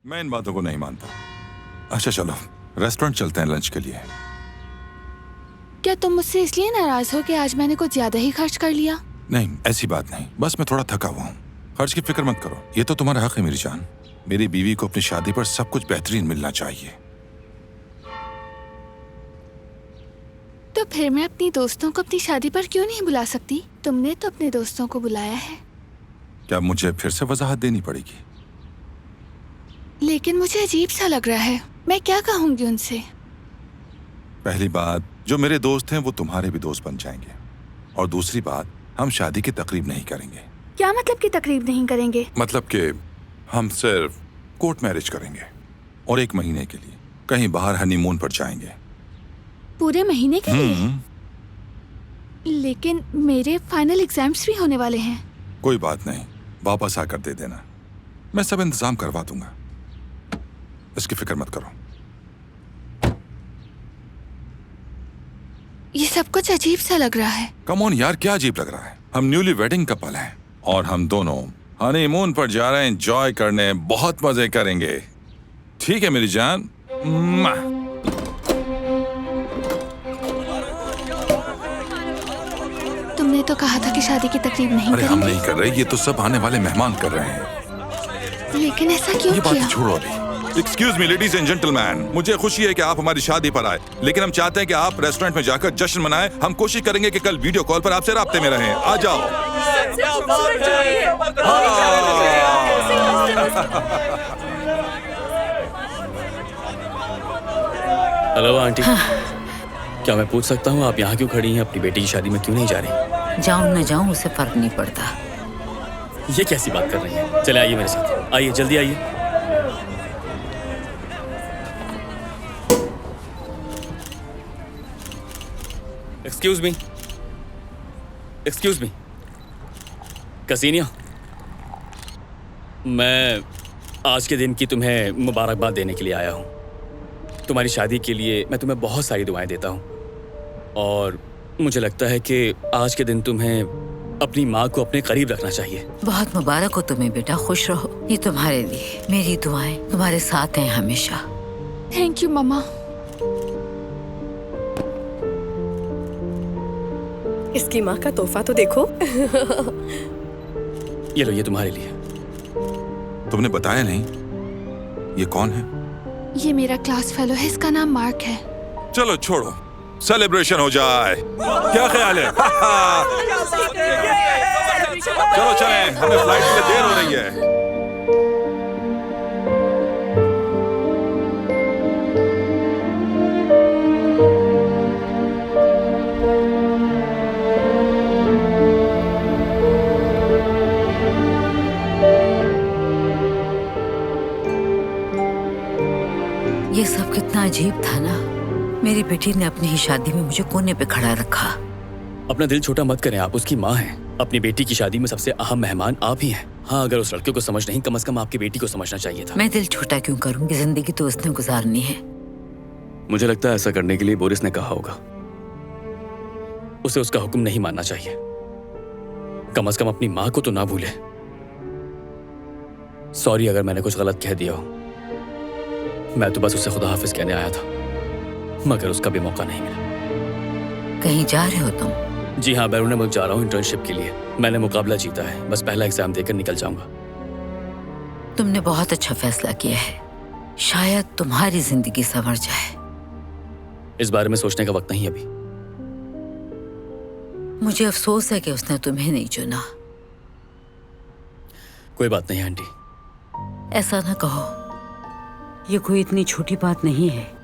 मैं इन बातों को नहीं मानता। अच्छा चलो, रेस्टोरेंट चलते हैं लंच के लिए। क्या तुम मुझसे इसलिए नाराज हो कि आज मैंने कुछ ज्यादा ही खर्च कर लिया? नहीं, ऐसी बात नहीं, बस मैं थोड़ा थका हुआ हूँ। खर्च की फिक्र मत करो, ये तो तुम्हारा हक है मेरी जान। मेरी बीवी को अपनी शादी पर सब कुछ बेहतरीन मिलना चाहिए। तो फिर मैं अपनी दोस्तों को अपनी शादी पर क्यों नहीं बुला सकती? तुमने तो अपने दोस्तों को बुलाया है। क्या मुझे फिर से वजाहत देनी पड़ेगी? लेकिन मुझे अजीब सा लग रहा है, मैं क्या कहूँगी उनसे? पहली बात, जो मेरे दोस्त हैं वो तुम्हारे भी दोस्त बन जाएंगे, और दूसरी बात, हम शादी की तकरीब नहीं करेंगे। क्या मतलब कि तकरीब नहीं करेंगे? मतलब कि हम सिर्फ कोर्ट मैरिज करेंगे और 1 महीने के लिए कहीं बाहर हनीमून पर जाएंगे। पूरे महीने के लिए? लेकिन मेरे फाइनल एग्जाम्स भी होने वाले हैं। कोई बात नहीं, वापस आकर दे देना, मैं सब इंतजाम करवा दूंगा, इसकी फिक्र मत करो। ये सब कुछ अजीब सा लग रहा है। कम ऑन यार, क्या अजीब लग रहा है? हम न्यूली वेडिंग कपल हैं और हम दोनों हनीमून पर जा रहे हैं, एंजॉय करने, बहुत मजे करेंगे। ठीक है मेरी जान। तुमने तो कहा था कि शादी की तकरीब नहीं अरे करेंगे। हम नहीं कर रहे, ये तो सब आने वाले मेहमान कर रहे हैं। लेकिन ऐसा क्यों ये किया? बात छोड़ो अभी। Excuse me ladies and gentleman, मुझे खुशी है कि आप हमारी शादी पर आए, लेकिन हम चाहते हैं कि आप रेस्टोरेंट में जाकर जश्न मनाएं। हम कोशिश करेंगे कि कल वीडियो कॉल पर आपसे राब्ते में रहें। आ जाओ। Hello aunty. क्या मैं पूछ सकता हूँ आप यहाँ क्यों खड़ी हैं? अपनी बेटी की शादी में क्यों नहीं जा रही? जाऊं न जाऊं उससे फर्क नहीं पड़ता। ये कैसी बात कर रही हैं? चले आइए मेरे साथ, आइए जल्दी आइए। एक्सक्यूज मी कसीनिया, मैं आज के दिन की तुम्हें मुबारकबाद देने के लिए आया हूँ। तुम्हारी शादी के लिए मैं तुम्हें बहुत सारी दुआएं देता हूँ, और मुझे लगता है कि आज के दिन तुम्हें अपनी माँ को अपने करीब रखना चाहिए। बहुत मुबारक हो तुम्हें बेटा, खुश रहो। ये तुम्हारे लिए, मेरी दुआएं तुम्हारे साथ हैं हमेशा। थैंक यू मम्मा। इसकी माँ का तोहफा तो देखो। ये लो, ये तुम्हारे लिए। तुमने बताया नहीं, ये कौन है? ये मेरा क्लास फेलो है, इसका नाम मार्क है। चलो छोड़ो, सेलिब्रेशन हो जाए। क्या ख्याल है? चलो चलें, हमें फ्लाइट के लिए देर हो रही है। ये सब कितना अजीब था ना। मेरी बेटी ने अपनी ही शादी में मुझे कोने पे खड़ा रखा। अपना दिल छोटा मत करें, आप उसकी माँ हैं। अपनी बेटी की शादी में सबसे अहम मेहमान आप ही हैं। हाँ, अगर उस लड़के को समझ नहीं, कम से कम आपकी बेटी को समझना चाहिए था। मैं दिल छोटा क्यों करूंगी? जिंदगी तो उसने गुजारनी है। मुझे लगता है ऐसा करने के लिए बोरिस ने कहा होगा। उसे उसका हुक्म नहीं मानना चाहिए। कम से कम अपनी माँ को तो ना भूले। सॉरी अगर मैंने कुछ गलत कह दिया हो। मैं तो बस उसे खुदा हाफिज कहने आया था, मगर उसका भी मौका नहीं मिला। कहीं जा रहे हो तुम? जी हाँ, बैरून मुल्क जा रहा हूँ इंटर्नशिप के लिए। मैंने मुकाबला जीता है, बस पहला एग्जाम देकर निकल जाऊंगा। तुमने बहुत अच्छा फैसला किया है, शायद तुम्हारी जिंदगी संवर जाए। इस बारे में सोचने का वक्त नहीं अभी। मुझे अफसोस है कि उसने तुम्हें नहीं चुना। कोई बात नहीं आंटी। ऐसा ना कहो, ये कोई इतनी छोटी बात नहीं है।